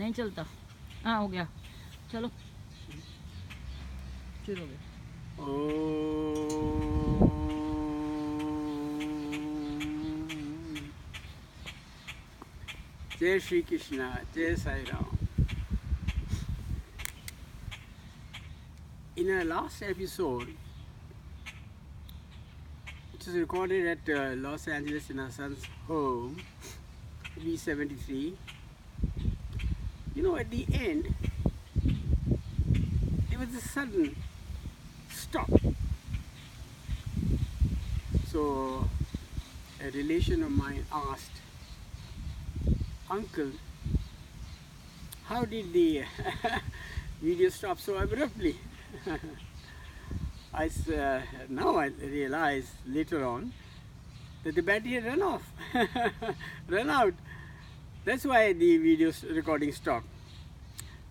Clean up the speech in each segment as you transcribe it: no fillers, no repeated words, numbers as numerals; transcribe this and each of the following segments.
नहीं चलता। हाँ हो गया, चलो शुरू हो गया। जय श्री कृष्णा, जय Sai Ram. In our last episode, which was recorded at Los Angeles in our son's home, V73, you know, at the end, there was a sudden stop. So, a relation of mine asked, "Uncle, how did the video stop so abruptly?" Now I realize later on that the battery had run off, run out. That's why the video recording stopped.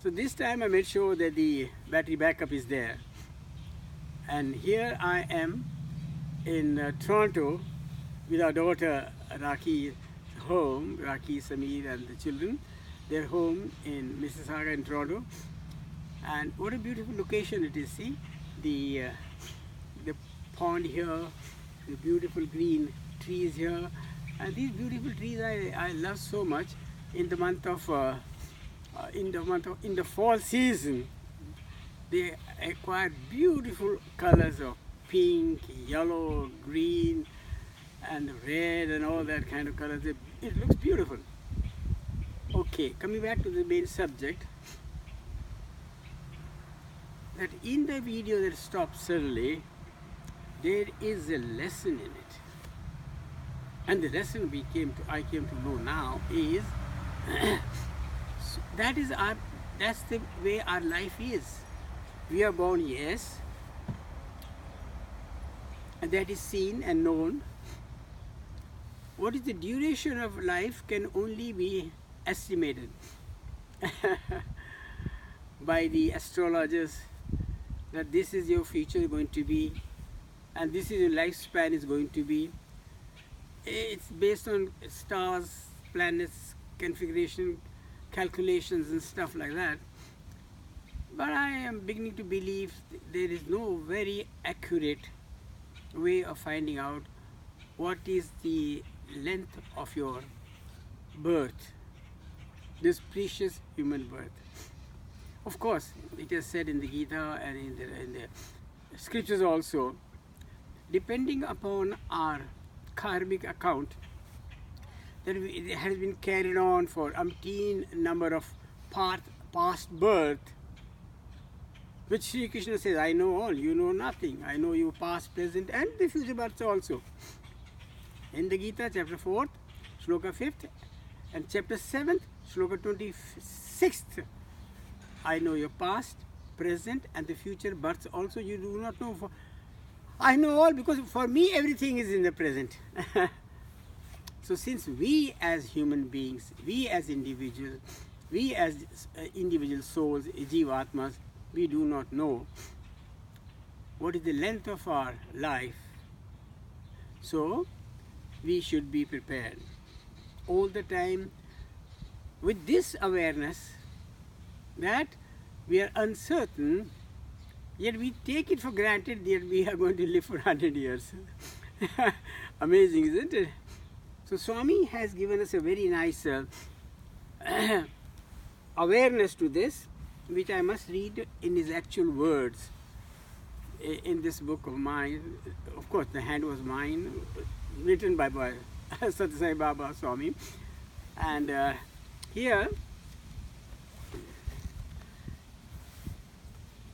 So this time I made sure that the battery backup is there. And here I am in Toronto with our daughter Rakhi's home, Rakhi, Samir and the children. They're home in Mississauga in Toronto. And what a beautiful location it is. See the pond here, the beautiful green trees here, and these beautiful trees I love so much. In the month of in the fall season, they acquire beautiful colors of pink, yellow, green, and red, and all that kind of colors. It looks beautiful. Okay, coming back to the main subject. That in the video that stopped suddenly, there is a lesson in it. And the lesson I came to know now is that's the way our life is. We are born, yes, and that is seen and known. What is the duration of life can only be estimated by the astrologers, that this is your future going to be, and this is your lifespan is going to be. It's based on stars, planets, configuration, calculations and stuff like that. But I am beginning to believe there is no very accurate way of finding out what is the length of your birth, this precious human birth. Of course, it is said in the Gita and in the scriptures also, depending upon our karmic account, that it has been carried on for umpteen number of past birth, which Sri Krishna says, I know all, you know nothing. I know you past, present and the future births also. In the Gita, chapter 4th, shloka 5th, and chapter 7th, shloka 26th, I know your past, present and the future births also you do not know. I know all, because for me everything is in the present. So since we as human beings, we as individuals, we as individual souls, jivatmas, we do not know what is the length of our life. So we should be prepared all the time with this awareness that we are uncertain, yet we take it for granted that we are going to live for 100 years. Amazing, isn't it? So Swami has given us a very nice awareness to this, which I must read in his actual words in this book of mine. Of course, the hand was mine, written by Sathya Sai Baba Swami. And here,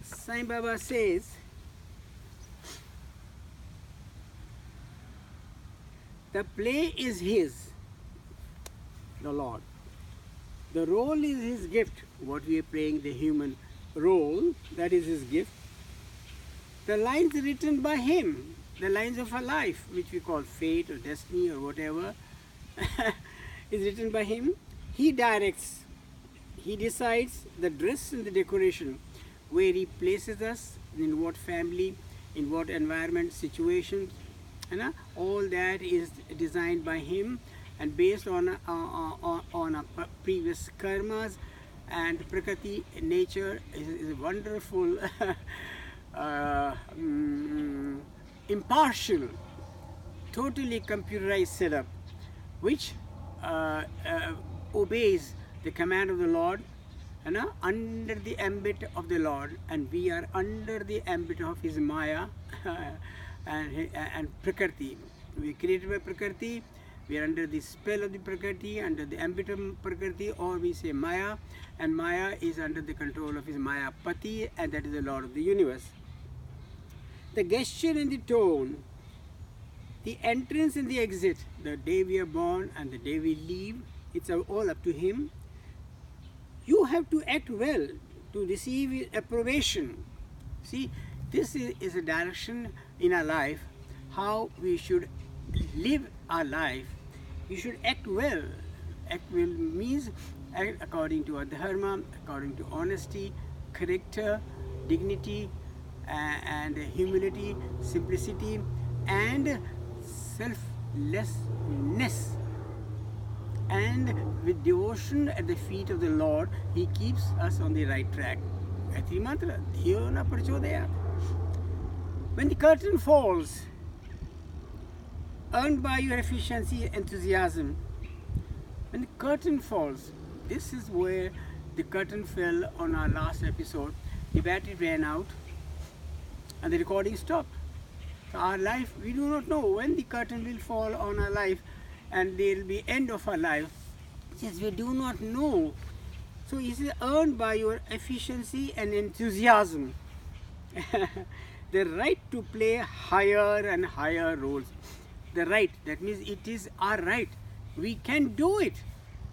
Sai Baba says, the play is his, the Lord. The role is his gift. What we are playing, the human role, that is his gift. The lines written by him, the lines of our life, which we call fate or destiny or whatever, is written by him. He directs, he decides the dress and the decoration, where he places us, in what family, in what environment, situation, all that is designed by him and based on our previous karmas, and Prakriti, nature, is a wonderful, impartial, totally computerized setup, which obeys the command of the Lord, under the ambit of the Lord, and we are under the ambit of His Maya and Prakriti. We are created by Prakriti, we are under the spell of the Prakriti, under the ambit of Prakriti, or we say Maya, and Maya is under the control of His Maya Pati, and that is the Lord of the universe. The gesture and the tone, the entrance and the exit, the day we are born and the day we leave, it's all up to Him. You have to act well to receive approbation. See, this is a direction in our life, how we should live our life. You should act well. Act well means act according to our dharma, according to honesty, character, dignity, and humility, simplicity, and selflessness. And with devotion at the feet of the Lord, He keeps us on the right track. Gayatri Mantra, Dhiyo na prachodayat. When the curtain falls, earned by your efficiency, enthusiasm, when the curtain falls, this is where the curtain fell on our last episode. The battery ran out and the recording stopped. So our life, we do not know when the curtain will fall on our life, and there will be end of our life. Since we do not know, so it is earned by your efficiency and enthusiasm. The right to play higher and higher roles. The right, that means it is our right. We can do it,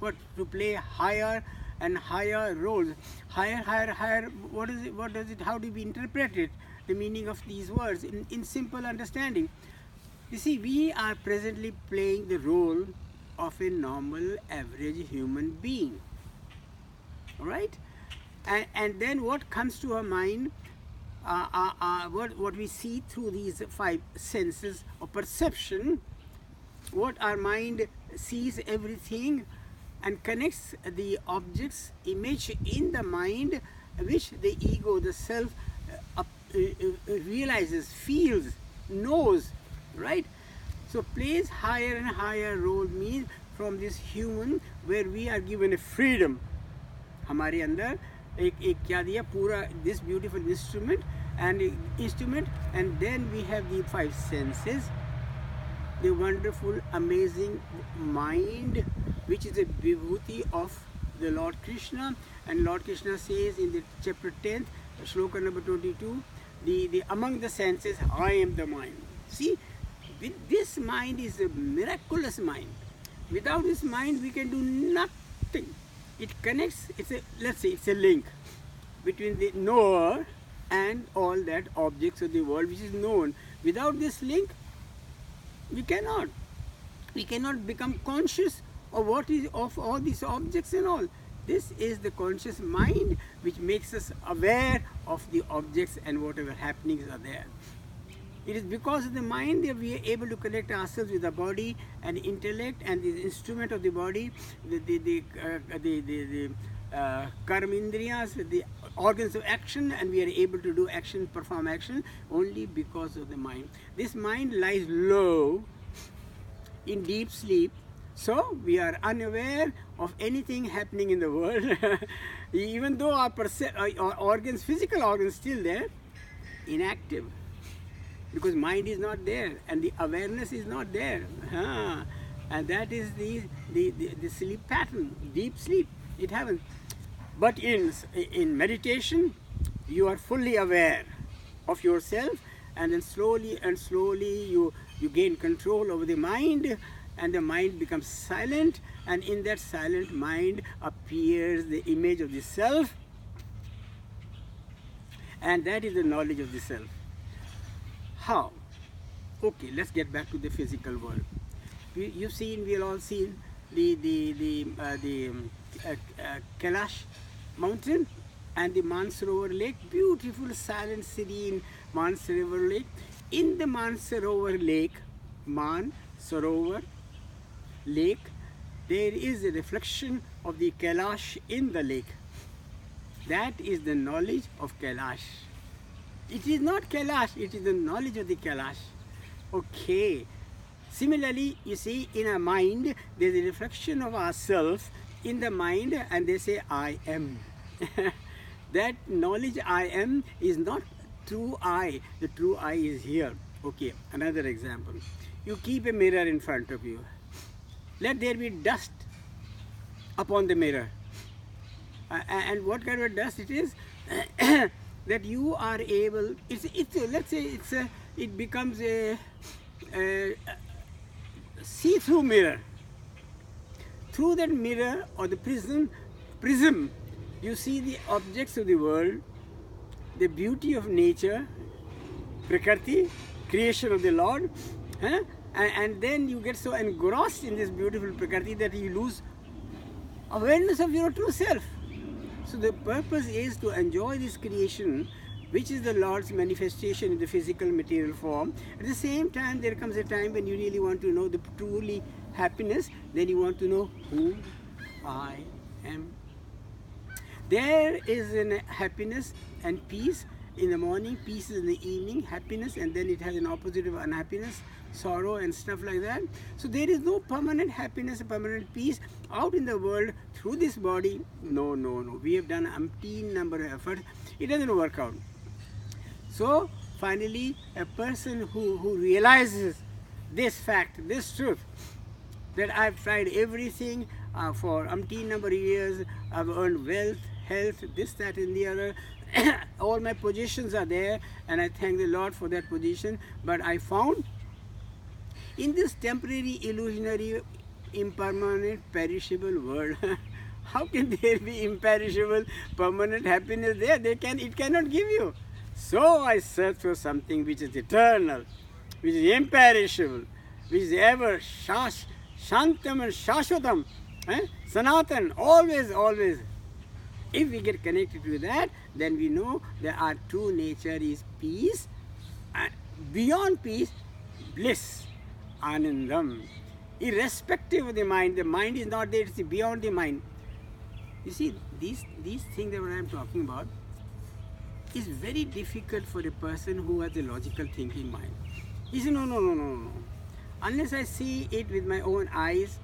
but to play higher and higher roles. Higher, what is it? What does it? How do we interpret it? The meaning of these words in simple understanding. You see, we are presently playing the role of a normal, average human being. Alright? And then what comes to our mind, what we see through these 5 senses of perception, what our mind sees everything and connects the objects, image in the mind, which the ego, the self, realizes, feels, knows. Right? So plays higher and higher role means from this human where we are given a freedom. हमारे अंदर एक क्या दिया पूरा this beautiful instrument, and then we have the 5 senses, the wonderful, amazing mind, which is a vibhuti of the Lord Krishna. And Lord Krishna says in the chapter 10th, shloka number 22, the among the senses, I am the mind. See, this mind is a miraculous mind. Without this mind, we can do nothing. It connects. Let's say it's a link between the knower and all that objects of the world which is known. Without this link, we cannot. We cannot become conscious of what is of all these objects and all. This is the conscious mind which makes us aware of the objects and whatever happenings are there. It is because of the mind that we are able to connect ourselves with the body and intellect and the instrument of the body, the karmindriyas, the organs of action, and we are able to do action, perform action only because of the mind. This mind lies low in deep sleep, so we are unaware of anything happening in the world. Even though our organs, physical organs, still there, inactive. Because mind is not there and the awareness is not there. And that is the sleep pattern, deep sleep. It happens. But in meditation, you are fully aware of yourself, and then slowly you gain control over the mind, and the mind becomes silent, and in that silent mind appears the image of the self, and that is the knowledge of the self. How? Okay, let's get back to the physical world. You've seen, we've all seen the Kailash mountain and the Mansarovar lake, beautiful, silent, serene Mansarovar lake. In the Mansarovar lake, there is a reflection of the Kailash in the lake. That is the knowledge of Kailash. It is not Kailash, it is the knowledge of the Kailash. Okay. Similarly, you see, in our mind, there is a reflection of ourselves in the mind, and they say, I am. That knowledge I am is not true I. The true I is here. Okay, another example. You keep a mirror in front of you. Let there be dust upon the mirror. And what kind of dust it is? That you are able, let's say it becomes a see-through mirror. Through that mirror or the prism, you see the objects of the world, the beauty of nature, Prakriti, creation of the Lord, and then you get so engrossed in this beautiful Prakriti that you lose awareness of your true self. So the purpose is to enjoy this creation, which is the Lord's manifestation in the physical material form. At the same time, there comes a time when you really want to know the truly happiness, then you want to know who I am. There is a happiness and peace in the morning, peace in the evening, happiness, and then it has an opposite of unhappiness, sorrow and stuff like that. So there is no permanent happiness, permanent peace out in the world through this body. No. We have done umpteen number of efforts. It doesn't work out. So finally, a person who realizes this fact, this truth, that I've tried everything for umpteen number of years, I've earned wealth, health, this, that and the other, all my positions are there, and I thank the Lord for that position, but I found in this temporary, illusionary, impermanent, perishable world, how can there be imperishable, permanent happiness there? It cannot give you. So I search for something which is eternal, which is imperishable, which is ever shantam and shashwatam, sanatan, always. If we get connected to that, then we know that our true nature is peace, and beyond peace, bliss, anandam. Irrespective of the mind is not there, it's beyond the mind. You see, these things that I am talking about is very difficult for a person who has a logical thinking mind. He says, no. Unless I see it with my own eyes,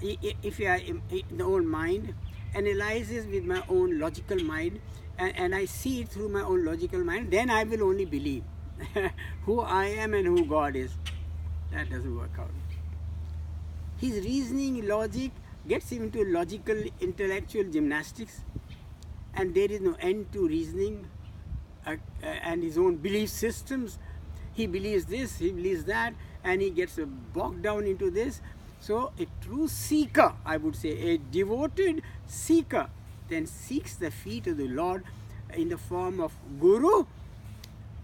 if I in the own mind, analyzes with my own logical mind, and I see it through my own logical mind, then I will only believe who I am and who God is. That doesn't work out. His reasoning logic gets him into logical intellectual gymnastics, and there is no end to reasoning and his own belief systems. He believes this, he believes that, and he gets bogged down into this. So a true seeker, I would say, a devoted seeker, then seeks the feet of the Lord in the form of Guru,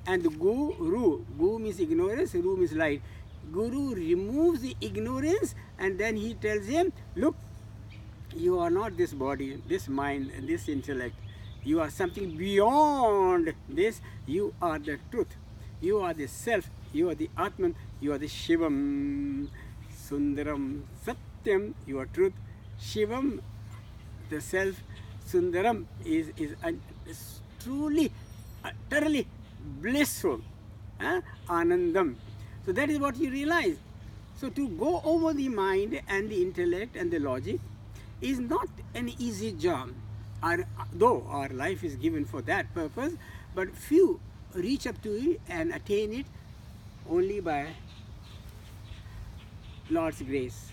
and the Guru means ignorance, Ru means light. Guru removes the ignorance, and then he tells him, look, you are not this body, this mind, and this intellect. You are something beyond this. You are the truth. You are the self. You are the Atman. You are the Shivam. Sundaram. Satyam. You are truth. Shivam, the self. Sundaram is truly, utterly blissful. Anandam. So that is what you realize. So to go over the mind and the intellect and the logic is not an easy job. Though our life is given for that purpose, but few reach up to it and attain it only by Lord's grace.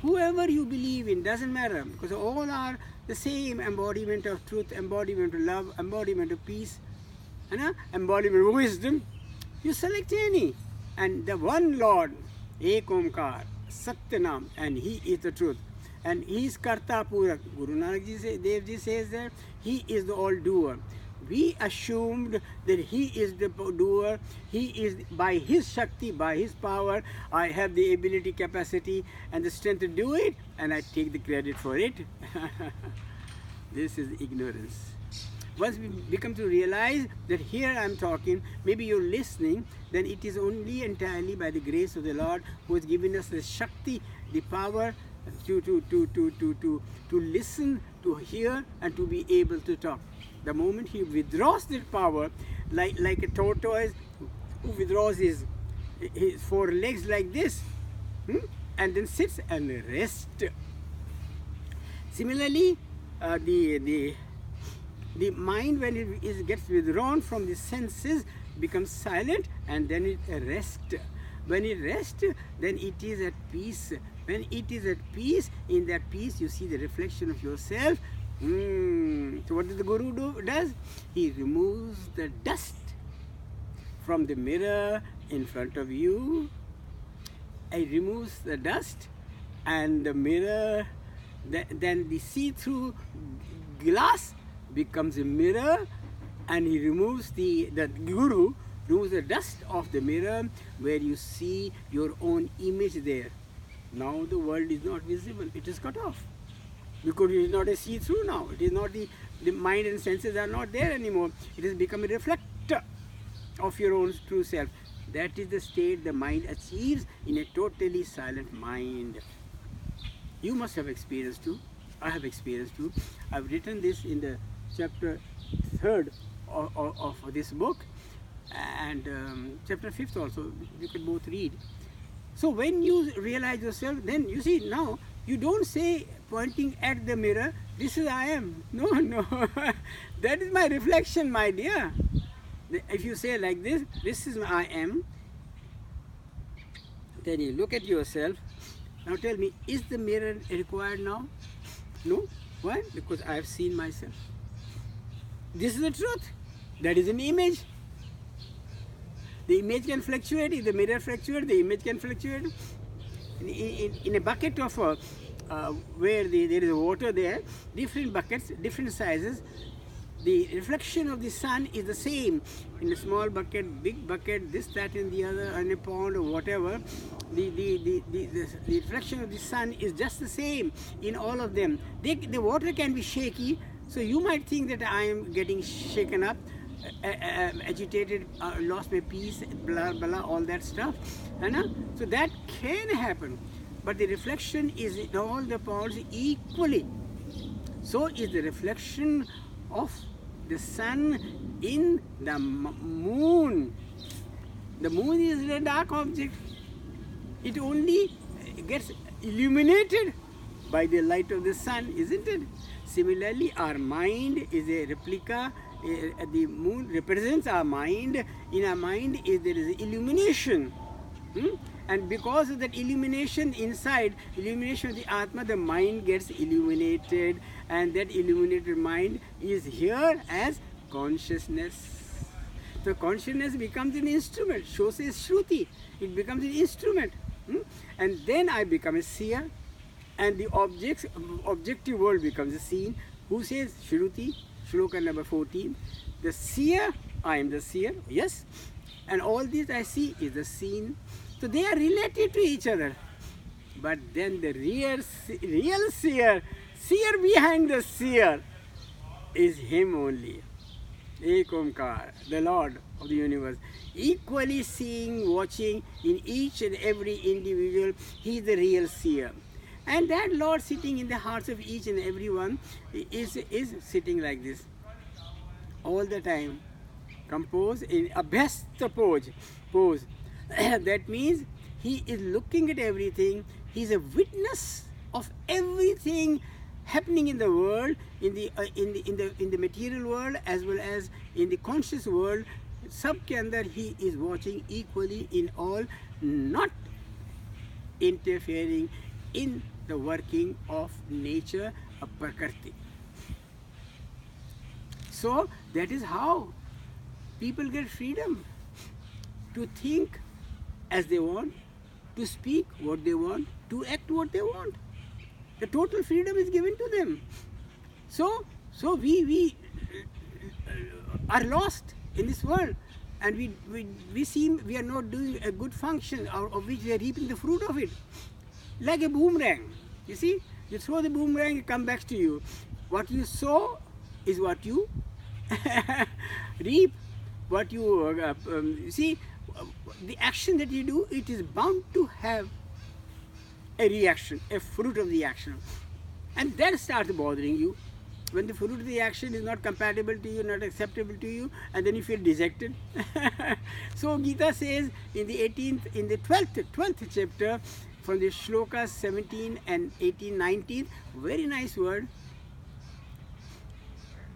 Whoever you believe in, doesn't matter, because all are the same embodiment of truth, embodiment of love, embodiment of peace, embodiment of wisdom. You select any, and the one Lord, Ek Omkar, Satyanam, and He is the truth. And He is Karta Purak. Guru Nanak Dev Ji says that He is the all-doer. We assumed that He is the doer. He is, by His Shakti, by His power, I have the ability, capacity, and the strength to do it, and I take the credit for it. This is ignorance. Once we become to realize that here I am talking, maybe you're listening, then it is only entirely by the grace of the Lord who has given us the Shakti, the power to listen to hear and to be able to talk. The moment he withdraws that power, like a tortoise who withdraws his four legs like this, and then sits and rests. Similarly, the mind, when it gets withdrawn from the senses, becomes silent, and then it rests. When it rests, then it is at peace. When it is at peace, in that peace you see the reflection of yourself. So what does the Guru does? He removes the dust from the mirror in front of you. He removes the dust, and the mirror, then the see-through glass becomes a mirror, and he removes the Guru removes the dust of the mirror where you see your own image there. Now the world is not visible, it is cut off. Because it is not a see-through now. It is not the mind and senses are not there anymore. It has become a reflector of your own true self. That is the state the mind achieves in a totally silent mind. You must have experienced too. I have experienced too. I've written this in the chapter 3rd of this book, and chapter 5th also. You can both read. So when you realize yourself, then you see now you don't say, pointing at the mirror, this is I am. No, no. That is my reflection, my dear. If you say like this, this is I am, then you look at yourself. Now tell me, is the mirror required now? No. Why? Because I have seen myself. This is the truth. That is an image. The image can fluctuate. If the mirror fluctuates, the image can fluctuate. In a bucket of where there is water there, different buckets, different sizes, the reflection of the sun is the same. In a small bucket, big bucket, this, that and the other, in a pond or whatever, the reflection of the sun is just the same in all of them. The water can be shaky, so you might think that I am getting shaken up, agitated, lost my peace, blah blah, all that stuff. So that can happen, but the reflection is in all the ponds equally. So is the reflection of the sun in the moon. The moon is a dark object. It only gets illuminated by the light of the sun, isn't it? Similarly, our mind is a replica. The moon represents our mind. In our mind there is illumination. And because of that illumination inside, illumination of the Atma, the mind gets illuminated, and that illuminated mind is here as consciousness. So consciousness becomes an instrument. So says Shruti. It becomes an instrument. And then I become a seer, and the objective world becomes a scene. Who says? Shruti, Shloka number 14. The seer, I am the seer, yes. And all this I see is the scene. So they are related to each other. But then the real seer, seer behind the seer, is him only. Ek Omkar, the Lord of the universe. Equally seeing, watching in each and every individual, he is the real seer. And that Lord sitting in the hearts of each and every one is sitting like this all the time, composed in abhyasta pose. That means he is looking at everything. He is a witness of everything happening in the world, in the material world as well as in the conscious world. Sab ke andar he is watching equally in all, not interfering in the working of nature, of Prakriti. So that is how people get freedom to think as they want, to speak what they want, to act what they want. The total freedom is given to them. So we are lost in this world, and we seem we are not doing a good function out of which we are reaping the fruit of it. Like a boomerang, you see, you throw the boomerang, it comes back to you. What you sow is what you reap. What you see, the action that you do, it is bound to have a reaction, a fruit of the action, and that starts bothering you. when the fruit of the action is not compatible to you, not acceptable to you, and then you feel dejected. So Gita says in the 12th chapter, from the shlokas 17 and 18, 19, very nice word,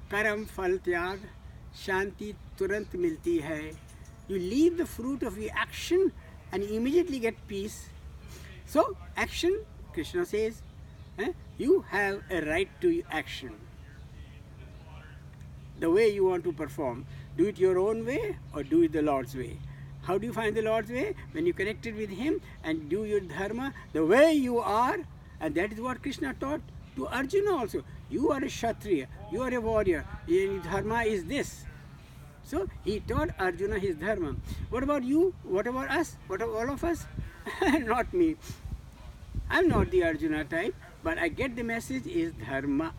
Karam phal tyag, shanti turant milti hai. You leave the fruit of your action and immediately get peace. So action, Krishna says, you have a right to action. The way you want to perform, do it your own way or do it the Lord's way. How do you find the Lord's way? When you connected with Him and do your dharma the way you are, and that is what Krishna taught to Arjuna also. You are a Kshatriya, you are a warrior, your dharma is this. So he taught Arjuna his dharma. What about you? What about us? What about all of us? Not me. I'm not the Arjuna type, but I get the message is dharma.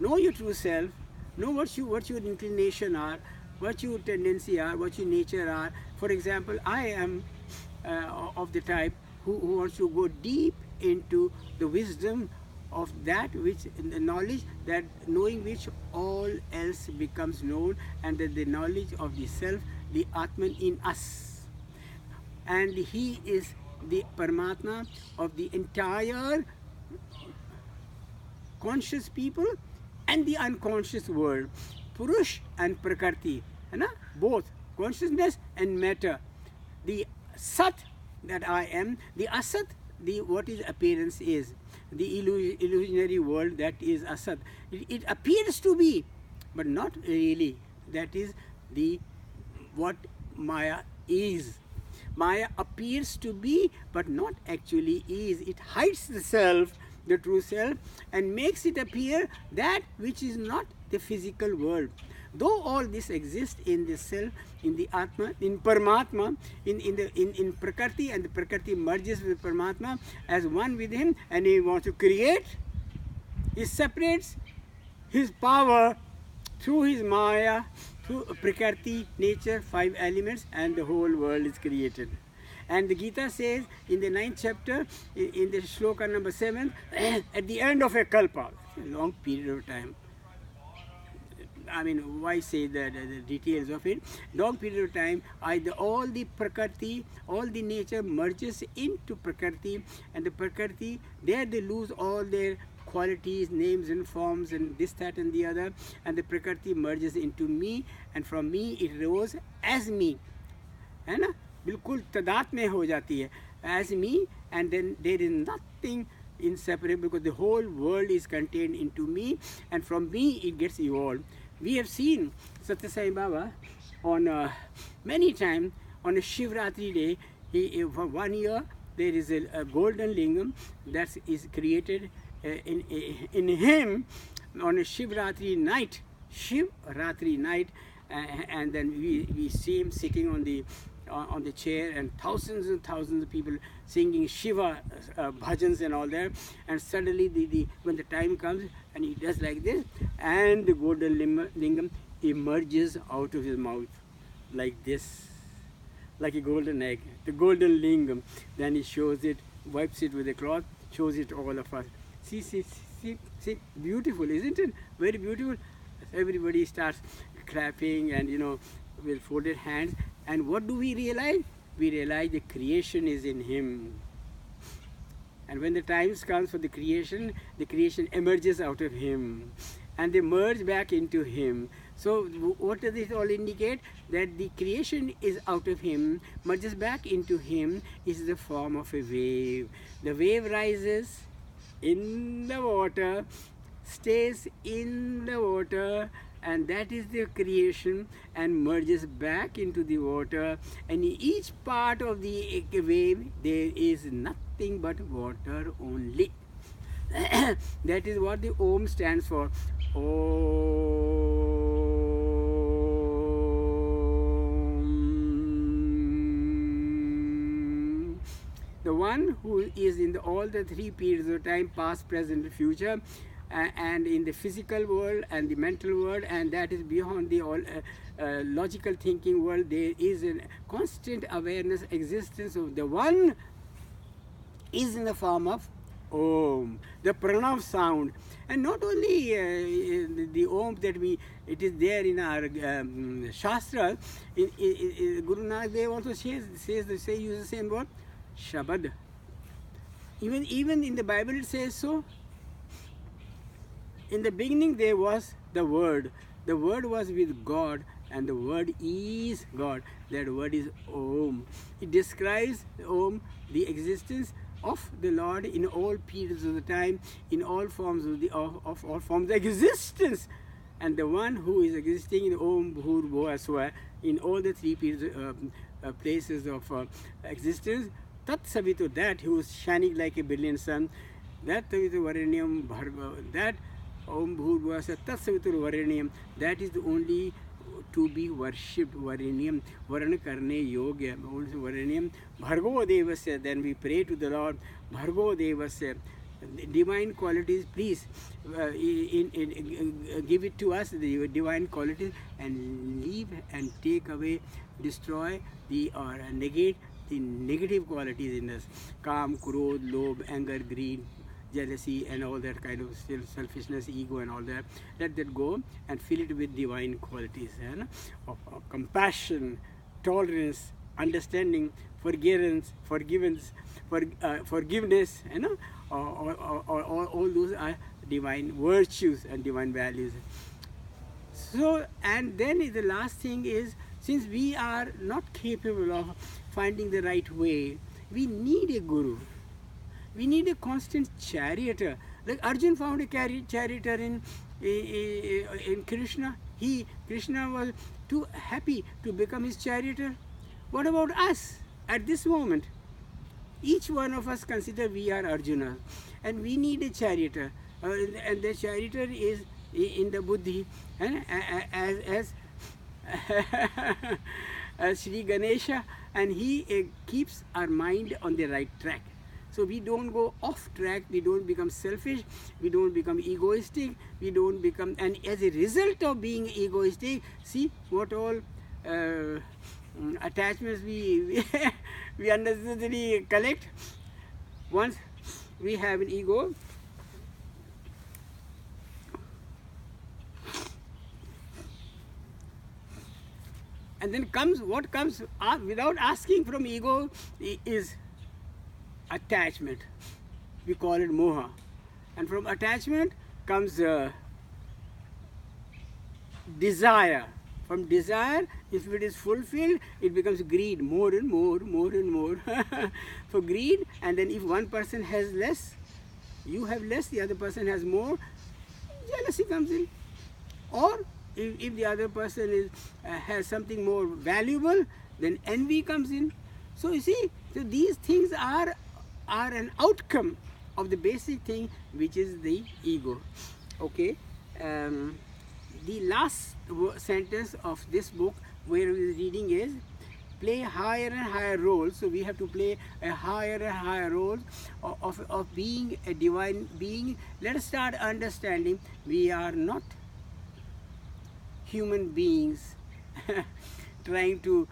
Know your true self, know what your inclination are, what your tendency are, what your nature are. For example, I am of the type who wants to go deep into the wisdom of that which, the knowledge that knowing which all else becomes known, and that the knowledge of the self, the Atman in us. And he is the Paramatma of the entire conscious people and the unconscious world. Purush and Prakriti, both consciousness and matter. The Sat that I am, the Asat, the what is appearance is, the illusionary world that is Asat. It appears to be, but not really. That is the what Maya is. Maya appears to be, but not actually is. It hides the self, the true self, and makes it appear that which is not the physical world. Though all this exists in the self, in the Atma, in Paramatma, in Prakriti, and the Prakriti merges with Paramatma as one with him, and he wants to create, he separates his power through his Maya, through Prakriti, nature, 5 elements, and the whole world is created. And the Gita says in the 9th chapter, in the shloka number 7, at the end of a kalpa, a long period of time, I mean, why say the details of it? Long period of time, all the Prakriti, all the nature merges into Prakriti, and the Prakriti, there they lose all their qualities, names and forms and this, that and the other, and the Prakriti merges into me, and from me it rose as me. है ना? बिल्कुल तदात में हो जाती है, as me, and then there is nothing inseparable because the whole world is contained into me, and from me it gets evolved. We have seen Satya Sai Baba on many times on a Shivratri day. For 1 year there is a golden lingam that is created in him on a Shivratri night. And then we see him sitting on the chair, and thousands of people singing Shiva bhajans and all that, and suddenly when the time comes and he does like this, and the golden lingam emerges out of his mouth like this, like a golden egg, the golden lingam. Then he shows it, wipes it with a cloth, shows it to all of us. See, beautiful, isn't it? Very beautiful. Everybody starts clapping and with folded hands. And what do we realize? We realize the creation is in him. And when the time comes for the creation emerges out of him. And they merge back into him. So what does it all indicate? That the creation is out of him, merges back into him, is the form of a wave. The wave rises in the water, stays in the water, and that is the creation, and merges back into the water, and in each part of the wave there is nothing but water only. That is what the Om stands for. Om. The one who is in all the 3 periods of time, past, present, future, and in the physical world and the mental world, and that is beyond the all logical thinking world, there is a constant awareness, existence of the one is in the form of Om, the pranav sound. And not only the Om that it is there in our Shastra, Guru Nanak Dev also uses the same word, Shabad. Even in the Bible it says so. In the beginning there was the Word was with God, and the Word is God. That word is Om. It describes Om, the existence of the Lord in all periods of the time, in all forms of all forms of existence, and the one who is existing in Om Bhur Bhuva Swa in all the three periods, places of existence. Tat Savitu, that who is shining like a brilliant sun, that Savitu Varanyam Bharga, that Om Bhur Bhuva Swa Tat Savitu Varanyam, that is the only to be worshipped. Varanyam, Varana Karne Yoga, Varanyam, Bhargo Devasya. Then we pray to the Lord, Bhargo Devasya. Divine qualities, please give it to us, the divine qualities, and leave and take away, destroy or negate the negative qualities in us. Kam, Krodh, Lobh, anger, greed, jealousy, and all that kind of selfishness, ego, and all that. Let that go and fill it with divine qualities, of compassion, tolerance, understanding, forgiveness, all those are divine virtues and divine values. So, and then the last thing is, since we are not capable of finding the right way, we need a guru. We need a constant charioteer. Like Arjuna found a charioteer in Krishna. Krishna was too happy to become his charioteer. What about us at this moment? Each one of us consider we are Arjuna, and we need a charioteer. And the charioteer is in the buddhi, as Sri Ganesha, and he keeps our mind on the right track. So we don't go off track, we don't become selfish, we don't become egoistic, we don't become, and as a result of being egoistic, see what all attachments we unnecessarily collect. Once we have an ego, and then what comes without asking from ego is attachment. We call it moha, and from attachment comes desire. From desire, if it is fulfilled, it becomes greed, more and more for greed. And then if one person has less, you have less, the other person has more, jealousy comes in. Or if the other person has something more valuable, then envy comes in. So you see, so these things are an outcome of the basic thing, which is the ego. Okay. The last sentence of this book where we are reading is, play higher and higher roles. So we have to play a higher and higher role of being a divine being. Let us start understanding we are not human beings trying to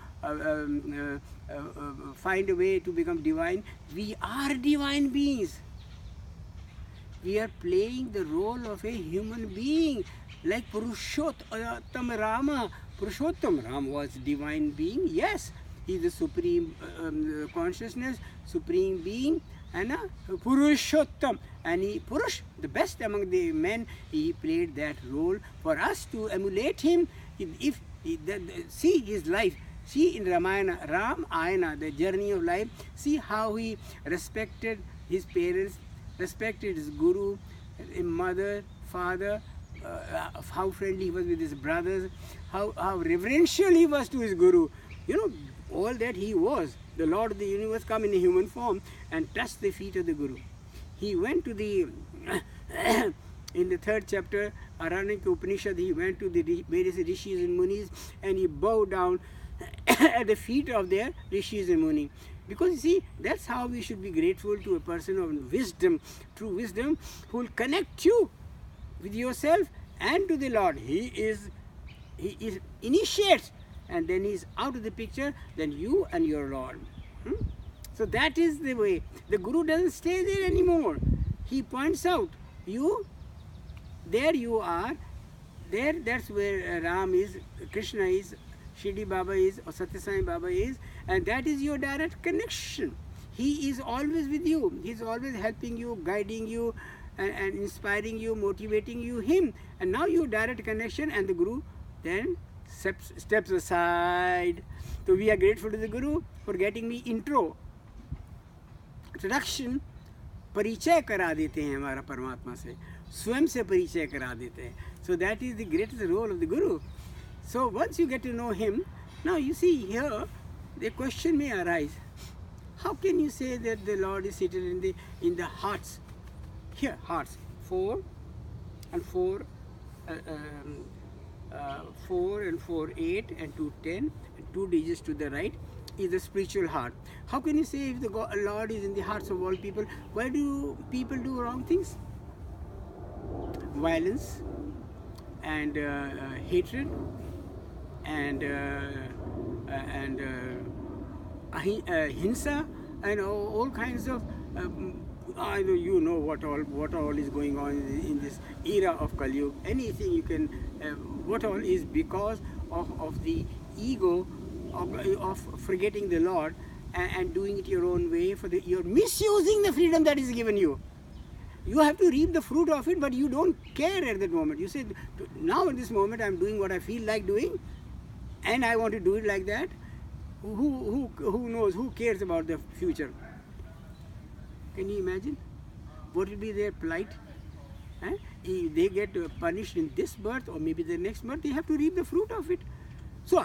find a way to become divine. We are divine beings. We are playing the role of a human being, like Purushottam Rama. Purushottam Rama was divine being. Yes, he is the supreme consciousness, supreme being, and Purushottam. And Purush, the best among the men, he played that role for us to emulate him. See his life. See in Ramayana, Ram Ayana, the journey of life. See how he respected his parents, respected his guru, mother, father, how friendly he was with his brothers, how reverential he was to his guru. All that he was. The Lord of the universe come in a human form and touched the feet of the guru. He went to the, in the 3rd chapter, Aranyaka Upanishad, he went to the various rishis and munis and he bowed down at the feet of their rishis and munis. Because you see, that's how we should be grateful to a person of wisdom, true wisdom, who will connect you with yourself and to the Lord. He initiates, and then he's out of the picture, then you and your Lord. So that is the way. The Guru doesn't stay there anymore. He points out, there you are, that's where Ram is, Krishna is, Shirdi Baba is, or Satya Sai Baba is, and that is your direct connection. He is always with you. He is always helping you, guiding you, and inspiring you, motivating you, him. And now your direct connection, and the Guru then steps aside. So we are grateful to the Guru for getting me introduction, परिचय करा देते हैं हमारा परमात्मा से, स्वयं से परिचय करा देते हैं. So that is the greatest role of the Guru. So once you get to know him, now you see here, the question may arise, how can you say that the Lord is seated in the hearts? Here, hearts, 4 and 4, 4 and 4, 8 and 2, 10, and 2 digits to the right is the spiritual heart. How can you say if the Lord is in the hearts of all people? Why do people do wrong things? Violence and hatred and hinsa and all kinds of I know you know what all is going on in this era of Kali Yuga. Anything you can, what all is because of the ego of forgetting the Lord and doing it your own way. You're misusing the freedom that is given you. You have to reap the fruit of it, but you don't care at that moment. You say, now at this moment I'm doing what I feel like doing, and I want to do it like that. Who knows? Who cares about the future? Can you imagine? What will be their plight? If they get punished in this birth or maybe the next birth, they have to reap the fruit of it. So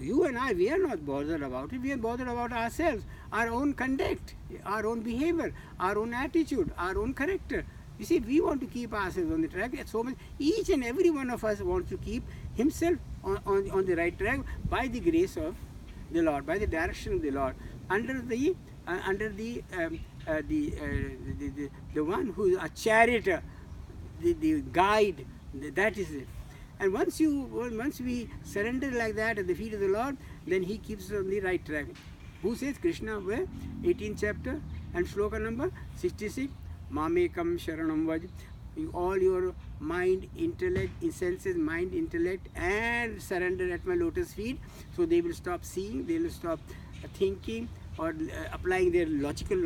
you and I, we are not bothered about it. We are bothered about ourselves, our own conduct, our own behavior, our own attitude, our own character. You see, we want to keep ourselves on the track. So much. Each and every one of us wants to keep himself on the right track by the grace of the Lord, by the direction of the Lord, under the one who is a charioteer, the guide. That is it. And once we surrender like that at the feet of the Lord, then He keeps us on the right track. Who says? Krishna, where? 18th chapter and shloka number 66. Mamekam sharanam vaj. All your mind, intellect, senses, mind, intellect, and surrender at my lotus feet. So they will stop seeing, they will stop thinking or applying their logical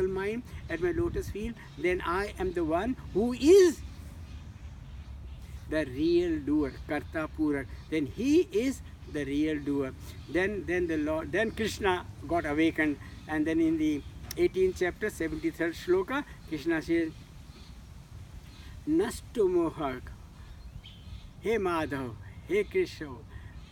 mind at my lotus feet. Then I am the one who is the real doer, Karta Purak. Then He is the real doer. Then the Lord, then Krishna got awakened, and then in the 18th chapter, 73rd shloka, Krishna says, Nastu mohak, He Madhav, He Krishna,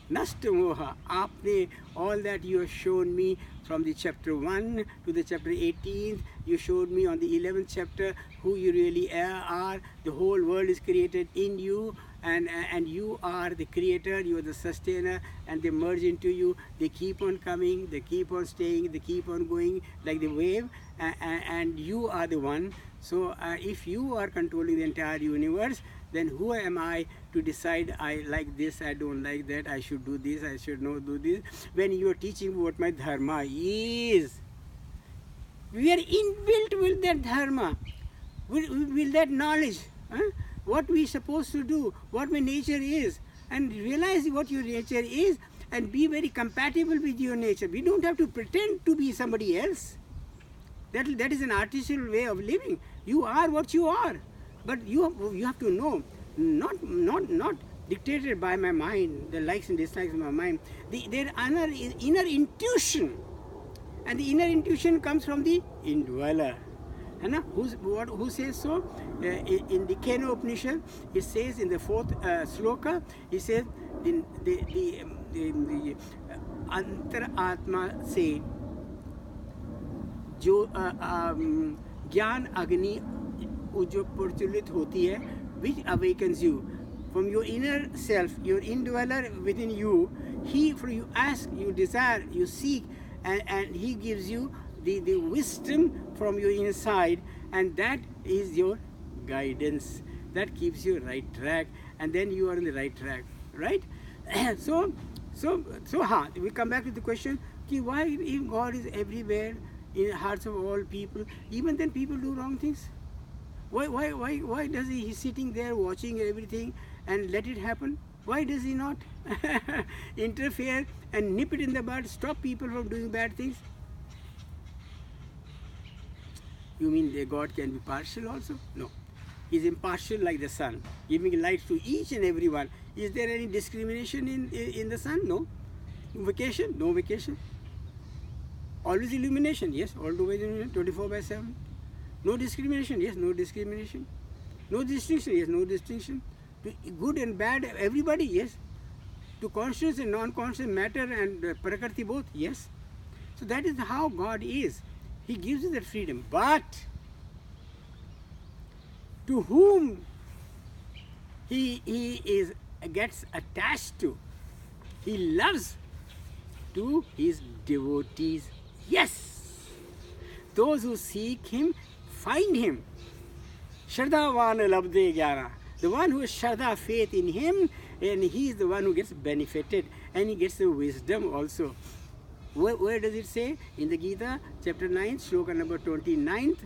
Nastu moha, Aapne, all that you have shown me from the chapter 1 to the chapter 18th, you showed me on the 11th chapter who you really are. The whole world is created in you, and you are the creator, you are the sustainer, and they merge into you. They keep on coming, they keep on staying, they keep on going like the wave, and you are the one. So if you are controlling the entire universe, then who am I to decide I like this, I don't like that, I should do this, I should not do this, when you are teaching what my dharma is. We are inbuilt with that dharma, with that knowledge, what we are supposed to do, what my nature is, and realize what your nature is and be very compatible with your nature. We don't have to pretend to be somebody else. That is an artificial way of living. You are what you are. But you have to know, not dictated by my mind, the likes and dislikes of my mind, their inner intuition. And the inner intuition comes from the indweller. Who says so? In the Kena Upanishad, it says in the 4th sloka, it says, the Antar Atma se, जो ज्ञान अग्नि जो प्रज्वलित होती है, which awakens you from your inner self, your indweller within you. You ask, you desire, you seek, and He gives you the wisdom from your inside, and that is your guidance. That keeps you right track, and then you are on the right track, right? So we come back to the question: why, if God is everywhere in the hearts of all people, even then people do wrong things? Why does he? He's sitting there watching everything and let it happen. Why does he not interfere and nip it in the bud, stop people from doing bad things? You mean that God can be partial also? No. He is impartial like the sun, giving light to each and every one. Is there any discrimination in the sun? No. Vacation? No vacation. Always illumination? Yes, always illumination, 24/7. No discrimination? Yes, no discrimination. No distinction? Yes, no distinction. To good and bad, everybody? Yes. To conscious and non-conscious matter and prakriti both? Yes. So that is how God is. He gives you that freedom. But to whom he gets attached to, he loves, to his devotees. Yes. Those who seek him find him. Shraddhavan labde gyana. The one who has Shraddha, faith in him, and he is the one who gets benefited, and he gets the wisdom also. Where does it say? In the Gita, chapter 9, shloka number 29th,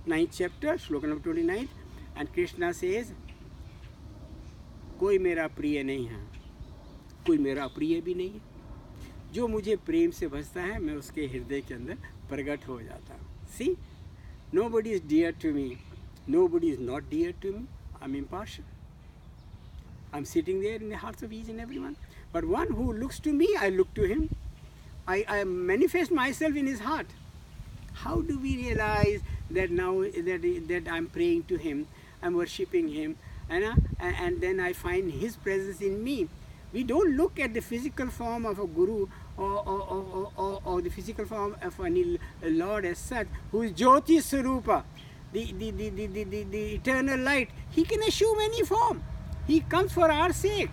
9th chapter, shloka number 29th, and Krishna says, कोई मेरा प्रिय नहीं है, कोई मेरा प्रिय भी नहीं है, जो मुझे प्रेम से भजता है मैं उसके हृदय के अंदर प्रकट हो जाता हूँ. See, nobody is dear to me, nobody is not dear to me. I'm impartial. I'm sitting there in the hearts of each and everyone. But one who looks to me, I look to him. I manifest myself in his heart. How do we realize that now that I'm praying to him, I'm worshipping him, and then I find his presence in me? We don't look at the physical form of a guru or the physical form of any Lord as such, who is Jyoti Sarupa, the eternal light. He can assume any form. He comes for our sake.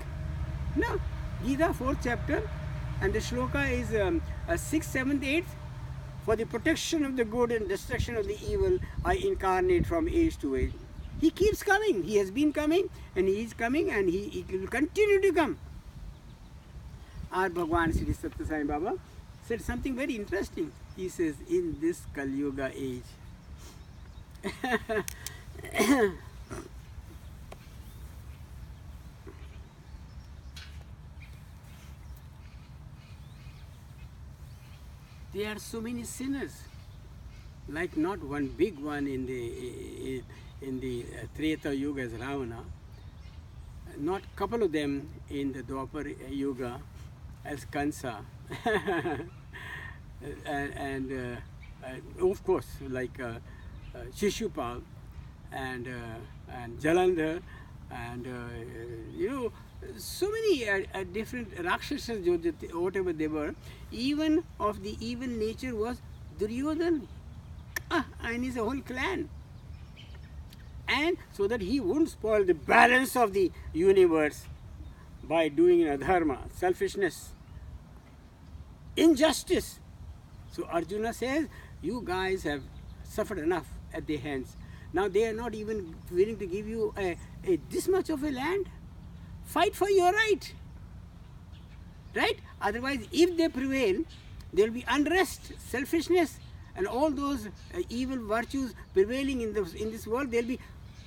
No. Gita 4th chapter, and the shloka is 6th, 7th, 8th. For the protection of the good and destruction of the evil, I incarnate from age to age. He keeps coming. He has been coming, and he is coming, and he will continue to come. Our Bhagwan Sri Satya Sai Baba said something very interesting. He says, in this Kali Yuga age, there are so many sinners, like not one big one in the Treta Yuga as Ravana, not couple of them in the Dwapar Yuga as Kansa, and of course like Shishupal and Jalandhar, and so many different Rakshasas, whatever they were. Even of the evil nature was Duryodhana, and his whole clan. And so that he wouldn't spoil the balance of the universe by doing adharma, selfishness, injustice. So Arjuna says, you guys have suffered enough at their hands. Now they are not even willing to give you this much of a land. Fight for your right. Right? Otherwise, if they prevail, there will be unrest, selfishness, and all those evil virtues prevailing in this world. There will be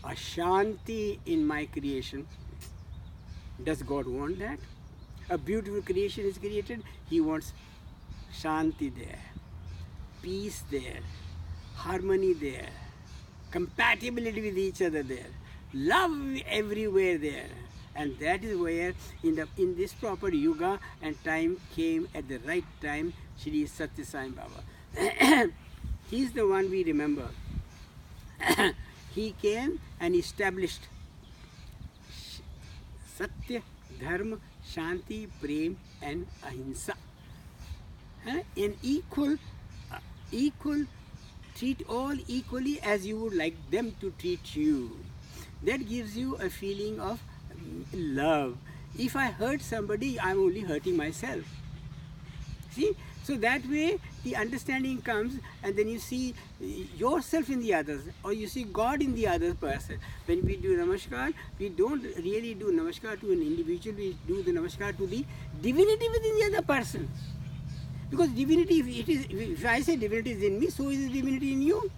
Ashanti in my creation. Does God want that? A beautiful creation is created. He wants Shanti there, peace there, harmony there, compatibility with each other there, love everywhere there. And that is where in this proper yuga and time came at the right time Shri Satya Sai Baba. He is the one we remember. He came and established Satya, Dharma, Shanti, Prem and Ahimsa. In equal, treat all equally as you would like them to treat you. That gives you a feeling of love. If I hurt somebody, I'm only hurting myself. See? So that way the understanding comes, and then you see yourself in the others, or you see God in the other person. When we do namaskar, we don't really do namaskar to an individual, we do the namaskar to the divinity within the other person. Because divinity, if I say divinity is in me, so is the divinity in you.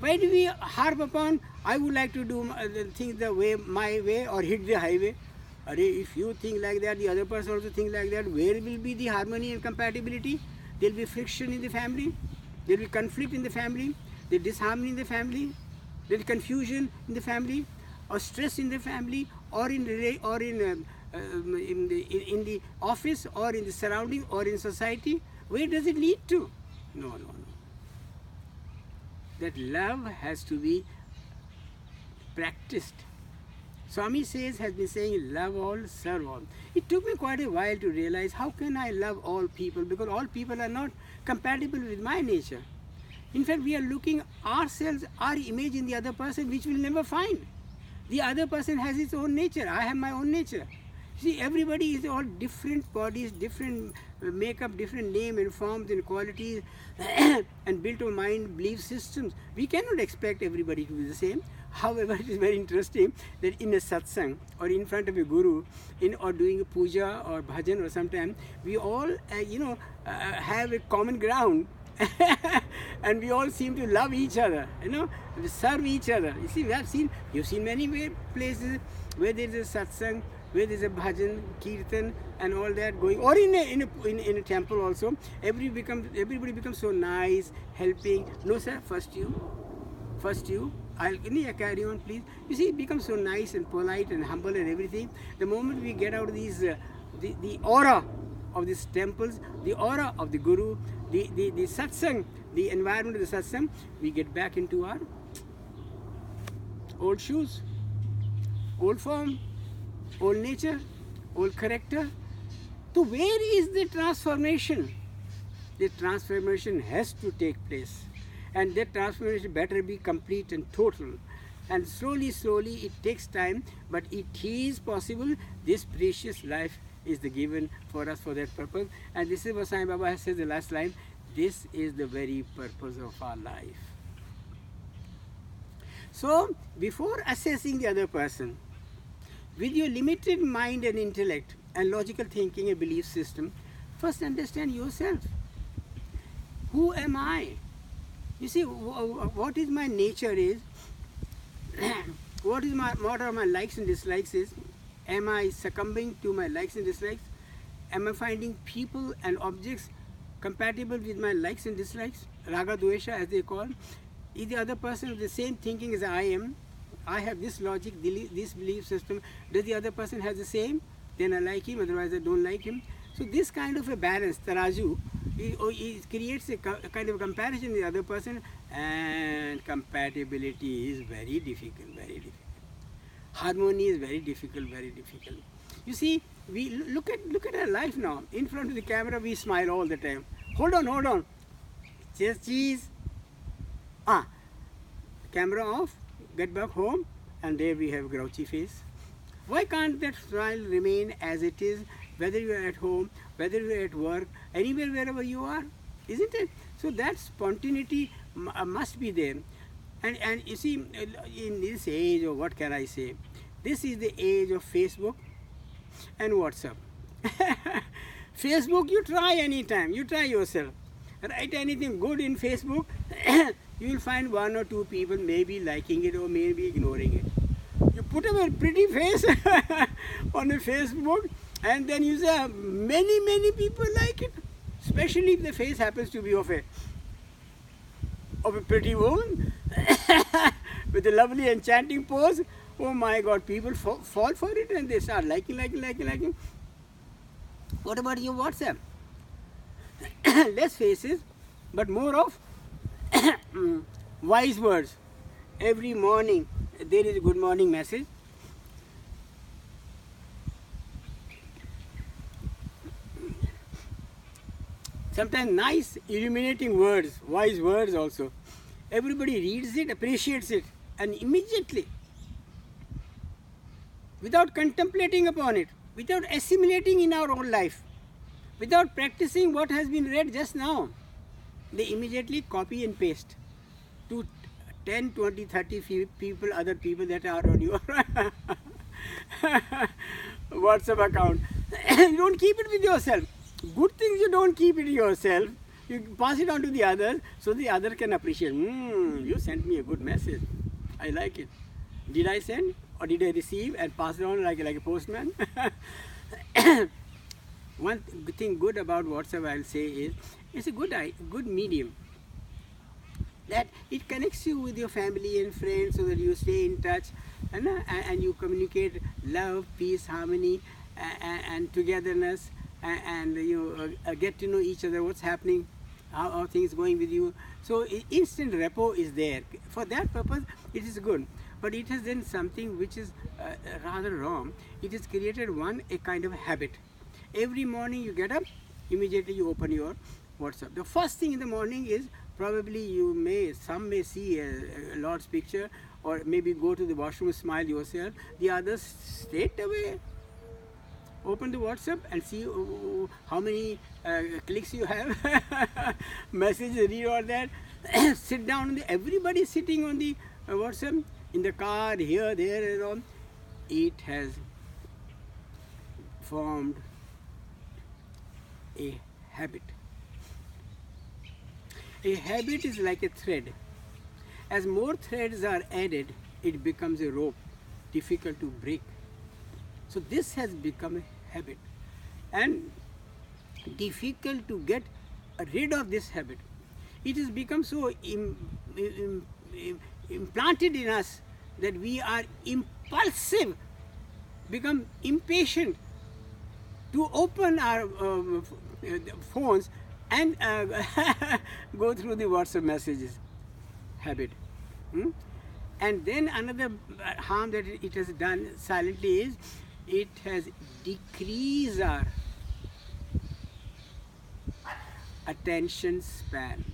Why do we harp upon, I would like to do the things the way, my way, or hit the highway? If you think like that, the other person also think like that, where will be the harmony and compatibility? There will be friction in the family, there will be conflict in the family, there will be disharmony in the family, there will be confusion in the family, or stress in the family, or in the office, or in the surrounding, or in society. Where does it lead to? No, no, no. That love has to be practiced. Swami says, has been saying, love all, serve all. It took me quite a while to realize, how can I love all people? Because all people are not compatible with my nature. In fact, we are looking ourselves, our image in the other person, which we'll never find. The other person has his own nature. I have my own nature. See, everybody is all different bodies, different makeup, different name and forms and qualities and built on mind, belief systems. We cannot expect everybody to be the same. However, it is very interesting that in a satsang or in front of a guru, or doing a puja or bhajan or sometime, we all, have a common ground. And we all seem to love each other, we serve each other. You see, you've seen many places where there is a satsang, where there is a bhajan, kirtan, and all that going, or in a temple also. Everybody becomes so nice, helping. No, sir, first you. I'll carry on, please. You see, it becomes so nice and polite and humble and everything. The moment we get out of these, the aura of these temples, the aura of the guru, the satsang, the environment of the satsang, we get back into our old shoes, old form, old nature, old character. So where is the transformation? The transformation has to take place. And that transformation better be complete and total. And slowly, it takes time, but it is possible. This precious life is the given for us for that purpose. And this is what Sai Baba has said the last line. This is the very purpose of our life. So, before assessing the other person, with your limited mind and intellect and logical thinking and belief system, first understand yourself. Who am I? You see, what is my nature is, what are my likes and dislikes is, am I succumbing to my likes and dislikes? Am I finding people and objects compatible with my likes and dislikes? Raga Dvesha, as they call. Is the other person of the same thinking as I am? I have this logic, this belief system. Does the other person have the same? Then I like him, otherwise I don't like him. So this kind of a balance, taraju, it creates a kind of comparison with the other person, and compatibility is very difficult, very difficult. Harmony is very difficult, very difficult. You see, we look at our life now. In front of the camera, we smile all the time. Hold on. Just cheese. Camera off, get back home, and there we have grouchy face. Why can't that smile remain as it is, whether you are at home, whether you are at work, anywhere, wherever you are, isn't it? So that spontaneity must be there. And you see, in this age, or what can I say, this is the age of Facebook and WhatsApp. Facebook, you try anytime, you try yourself. Write anything good in Facebook, you will find one or two people maybe liking it or maybe ignoring it. You put up a pretty face on a Facebook, and then you say many people like it, especially if the face happens to be of a pretty woman with a lovely enchanting pose. Oh my God, people fall for it and they start liking. What about your WhatsApp? Less faces, but more of wise words. Every morning there is a good morning message. Sometimes nice illuminating words, wise words also. Everybody reads it, appreciates it, and immediately, without contemplating upon it, without assimilating in our own life, without practicing what has been read just now, they immediately copy and paste to 10, 20, 30 people, other people that are on your WhatsApp account. You don't keep it with yourself. Good things you don't keep it yourself. You pass it on to the others so the other can appreciate. You sent me a good message. I like it. Did I send or did I receive and pass it on like a postman? One thing good about WhatsApp I'll say is it's a good medium. That it connects you with your family and friends so that you stay in touch and you communicate love, peace, harmony and togetherness and you get to know each other, what's happening, how things going with you. So instant rapport is there. For that purpose it is good. But it has done something which is rather wrong. It has created a kind of habit. Every morning you get up, immediately you open your WhatsApp. The first thing in the morning is probably some may see a Lord's picture or maybe go to the washroom, smile yourself. The others straight away open the WhatsApp and see how many clicks you have, messages, read all that, sit down, everybody sitting on the WhatsApp, in the car, here, there and all. It has formed a habit. A habit is like a thread. As more threads are added, it becomes a rope, difficult to break. So this has become a habit and difficult to get rid of this habit. It has become so implanted in us that we are impulsive, become impatient to open our phones and go through the WhatsApp messages habit. And then another harm that it has done silently is it has decreased our attention span.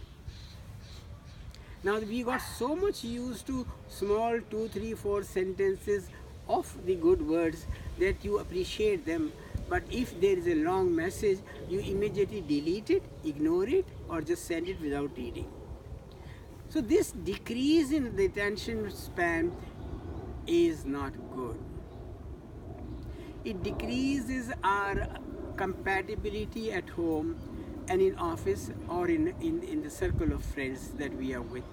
Now we got so much used to small 2, 3, 4 sentences of the good words that you appreciate them. But if there is a long message, you immediately delete it, ignore it, or just send it without reading. So this decrease in the attention span is not good. It decreases our compatibility at home and in office or in the circle of friends that we are with.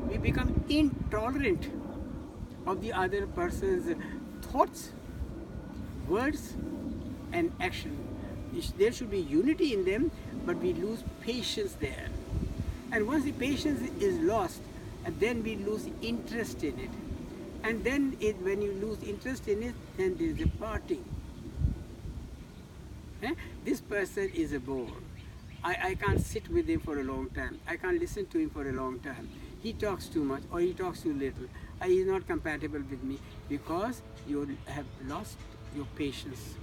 We become intolerant of the other person's thoughts, words and action. There should be unity in them, but we lose patience there. And once the patience is lost, and then we lose interest in it. And then when you lose interest in it, then there is a parting. This person is a bore. I can't sit with him for a long time. I can't listen to him for a long time. He talks too much or he talks too little. He is not compatible with me because you have lost your patience.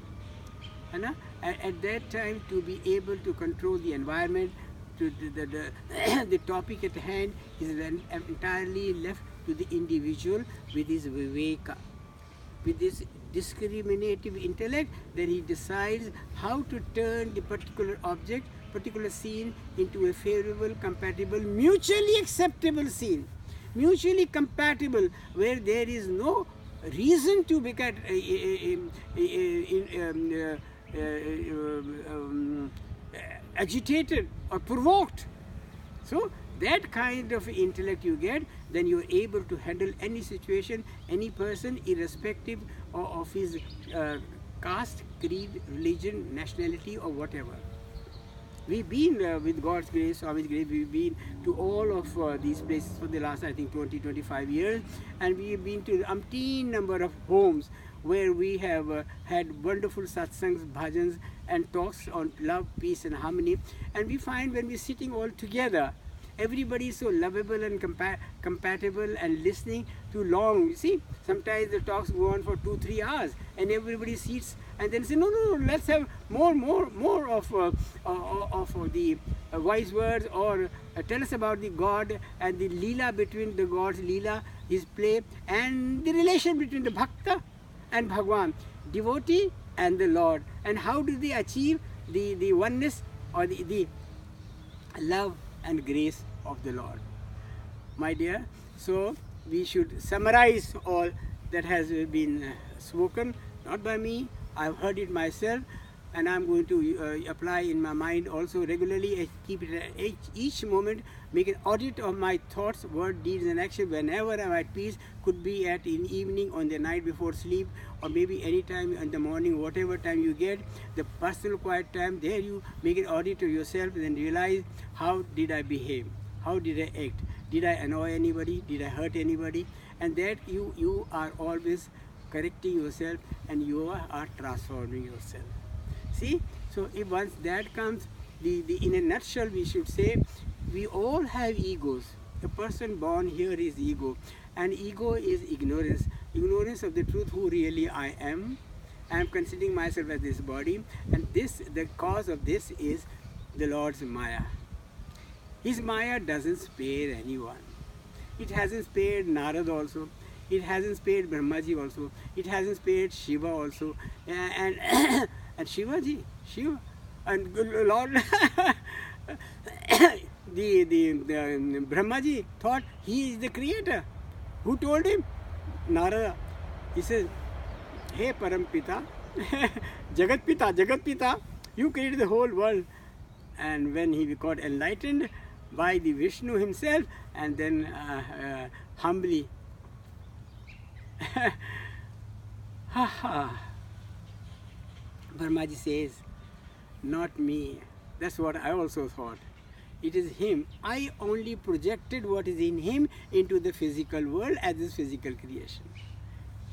At that time, to be able to control the environment, to the topic at hand is then entirely left to the individual with his viveka, with this discriminative intellect, that he decides how to turn the particular object, particular scene into a favorable, compatible, mutually acceptable scene. Mutually compatible, where there is no reason to become agitated or provoked. So that kind of intellect you get, then you are able to handle any situation, any person, irrespective of his caste, creed, religion, nationality or whatever. We've been, with God's grace, Swami's grace, we've been to all of these places for the last, I think, 20-25 years, and we've been to umpteen number of homes where we have had wonderful satsangs, bhajans and talks on love, peace and harmony. And we find when we're sitting all together, everybody is so lovable and compatible and listening too long. You see, sometimes the talks go on for 2-3 hours and everybody sits and then say, no, let's have more of the wise words, or tell us about the God and the Leela between the gods, Leela, his play, and the relation between the Bhakta and Bhagwan, devotee and the Lord, and how do they achieve the oneness or the love and grace of the Lord. My dear, so we should summarize all that has been spoken, not by me, I've heard it myself. and I'm going to apply in my mind also regularly. I keep it at each moment, make an audit of my thoughts, word, deeds and action whenever I'm at peace. Could be at in evening, on the night before sleep, or maybe any time in the morning, whatever time you get, the personal quiet time. There you make an audit of yourself and then realize, how did I behave? How did I act? Did I annoy anybody? Did I hurt anybody? And that you are always correcting yourself, and you are transforming yourself. See, so if once that comes, in a nutshell we should say, we all have egos. A person born here is ego, and ego is ignorance. Ignorance of the truth, who really I am. I am considering myself as this body, and the cause of this is the Lord's Maya. His Maya doesn't spare anyone. It hasn't spared Narad also. It hasn't spared Brahmaji also. It hasn't spared Shiva also. And Shivaji, Shiva, and Lord, the Brahmaji thought he is the creator. Who told him? Narada. He says, "Hey Parampita, Jagat Pita, you created the whole world." And when he got enlightened by the Vishnu himself, and then humbly, Brahmaji says, "Not me." That's what I also thought. It is him. I only projected what is in him into the physical world as his physical creation.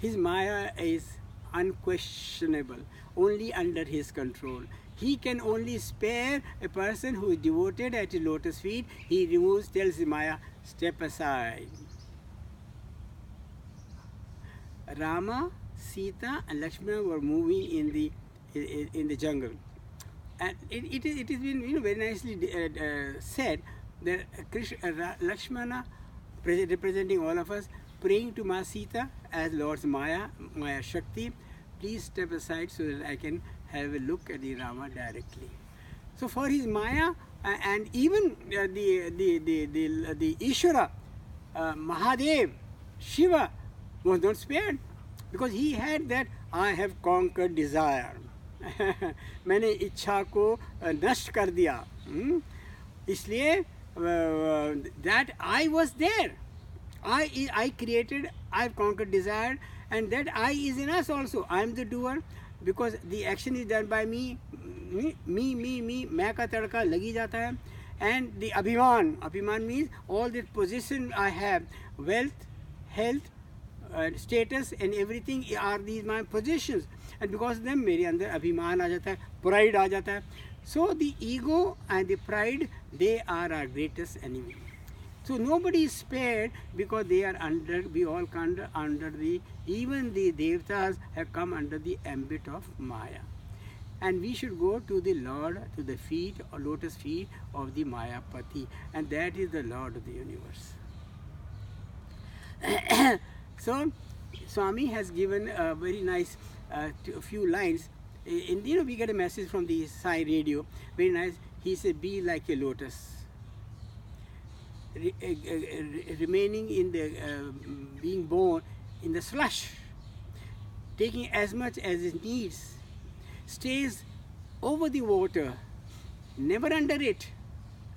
His Maya is unquestionable, only under his control. He can only spare a person who is devoted at his lotus feet. He removes, tells the Maya, step aside. Rama, Sita and Lakshmana were moving in the jungle. And it has been very nicely said that Lakshmana, representing all of us, praying to Ma Sita as Lord's Maya Shakti, please step aside so that I can have a look at the Rama directly. So for his Maya, and even the Ishvara, Mahadev, Shiva, was not spared, because he had that I have conquered desire. मैंने इच्छा को नष्ट कर दिया. इसलिए that I was there. I created, I've conquered desire, and that I is in us also. I am the doer, because the action is done by me. मैं का तड़का लगी जाता है. And the abhiman means all the position I have, wealth, health, status and everything are these my possessions, and because of them मेरे अंदर अभिमान आ जाता है, pride आ जाता है. So the ego and the pride, they are our greatest enemy. So nobody is spared, because they are we all come under even the Devatas have come under the ambit of Maya. And we should go to the Lord, to the feet or lotus feet of the Mayapati, and that is the Lord of the universe. So Swami has given a very nice a few lines. We get a message from the Sai radio, very nice. He said, be like a lotus, remaining in the being born in the slush, taking as much as it needs, stays over the water, never under it,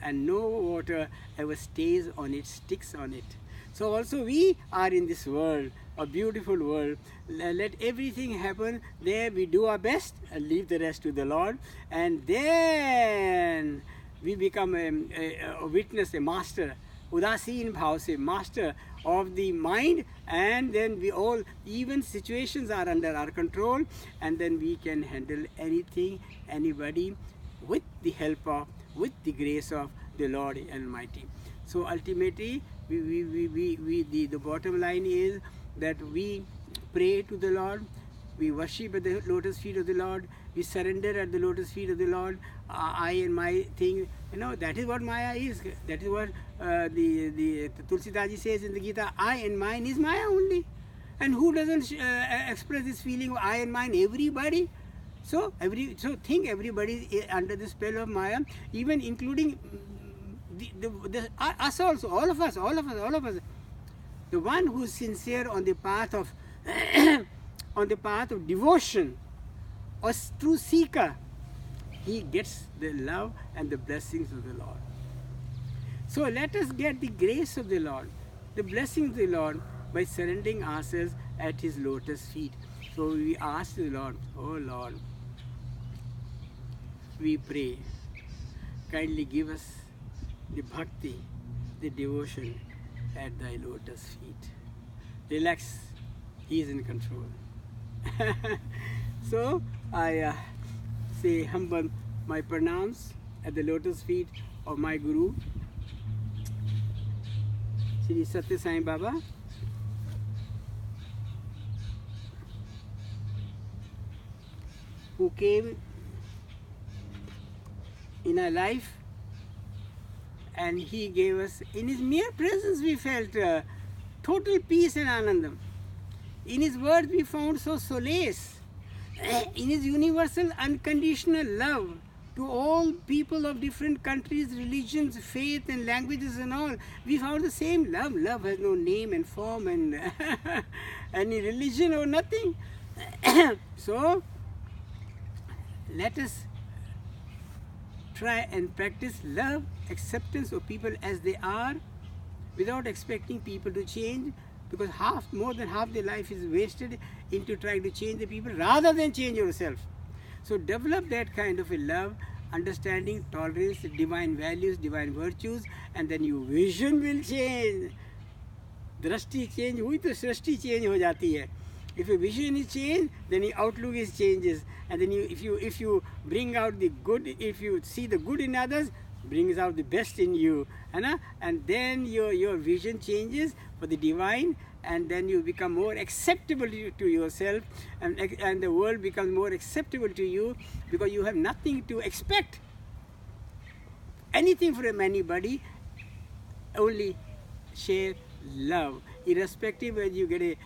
and no water ever stays on it, sticks on it. So also we are in this world, a beautiful world. Let everything happen there. We do our best and leave the rest to the Lord, and then we become a witness, a master, udasin bhav se, master of the mind, and then we all, even situations are under our control, and then we can handle anything, anybody, with the help of, with the grace of the Lord Almighty. So ultimately, the bottom line is that we pray to the Lord, we worship at the lotus feet of the Lord, we surrender at the lotus feet of the Lord. I and my thing, that is what Maya is. That is what the Tulsidaji says in the Gita, I and mine is Maya only. And who doesn't express this feeling of I and mine? Everybody. So think everybody is under the spell of Maya, even including us also, all of us. The one who is sincere on the path of on the path of devotion, or true seeker, he gets the love and the blessings of the Lord. So let us get the grace of the Lord, the blessings of the Lord, by surrendering ourselves at his lotus feet. So we ask the Lord, oh Lord, we pray, kindly give us the bhakti, the devotion at thy lotus feet. Relax, he is in control. So I say humble my pranams at the lotus feet of my Guru, Shri Satya Sai Baba, who came in our life, and he gave us, in his mere presence we felt total peace and anandam. In his words we found so solace. In his universal unconditional love to all people of different countries, religions, faith and languages and all, we found the same love. Love has no name and form and any religion or nothing. So let us try and practice love, acceptance of people as they are, without expecting people to change, because more than half their life is wasted into trying to change the people rather than change yourself. So develop that kind of a love, understanding, tolerance, divine values, divine virtues, and then your vision will change. Drashti change हुई तो सृष्टि change हो जाती है. If your vision is changed, then your outlook is changes, and then if you bring out the good, if you see the good in others, brings out the best in you, and then your vision changes for the divine, and then you become more acceptable to yourself, and the world becomes more acceptable to you, because you have nothing to expect anything from anybody, only share love, irrespective whether you get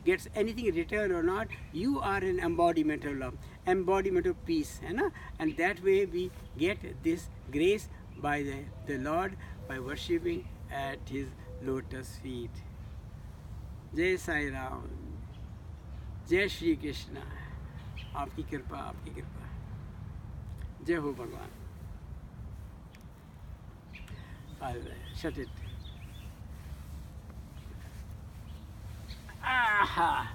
gets anything in return or not. You are an embodiment of love, embodiment of peace, and that way we get this grace by the Lord, by worshipping at his lotus feet. Jai Sai Ram, Jai Shri Krishna. आपकी कृपा, आपकी कृपा. जय हो भगवान. I'll shut it. Aha!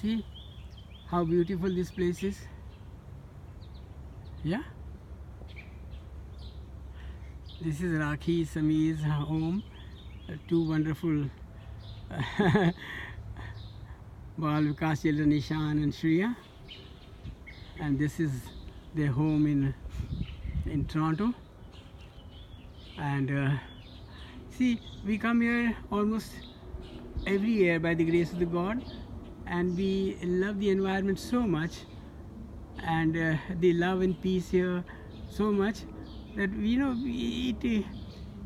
See how beautiful this place is? Yeah? This is Rakhi, Samir's home. Two wonderful Bal Vikas children, Ishan and Shreya. And this is their home in Toronto. And see, we come here almost every year by the grace of the God, and we love the environment so much, and the love and peace here so much, that we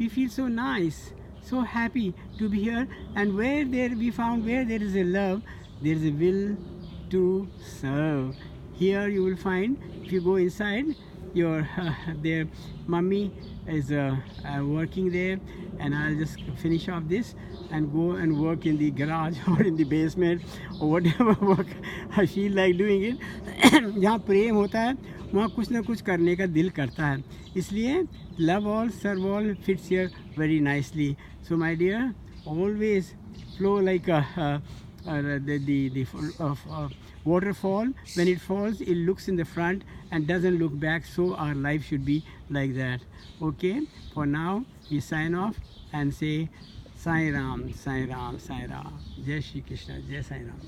feel so nice, so happy to be here. And we found where there is a love, there is a will to serve. Here you will find, if you go inside, their mummy is working there, and I'll just finish off this and go and work in the garage or in the basement or whatever work I feel like doing it. जहाँ प्रेम होता है वहाँ कुछ ना कुछ करने का दिल करता है, इसलिए love all, serve all fits here very nicely. So my dear, always flow like the waterfall. When it falls, it looks in the front and doesn't look back. So our life should be like that. Okay, for now we sign off and say Sai Ram, Sai Ram, Sai Ram. Jai Shri Krishna, Jai Sai Ram.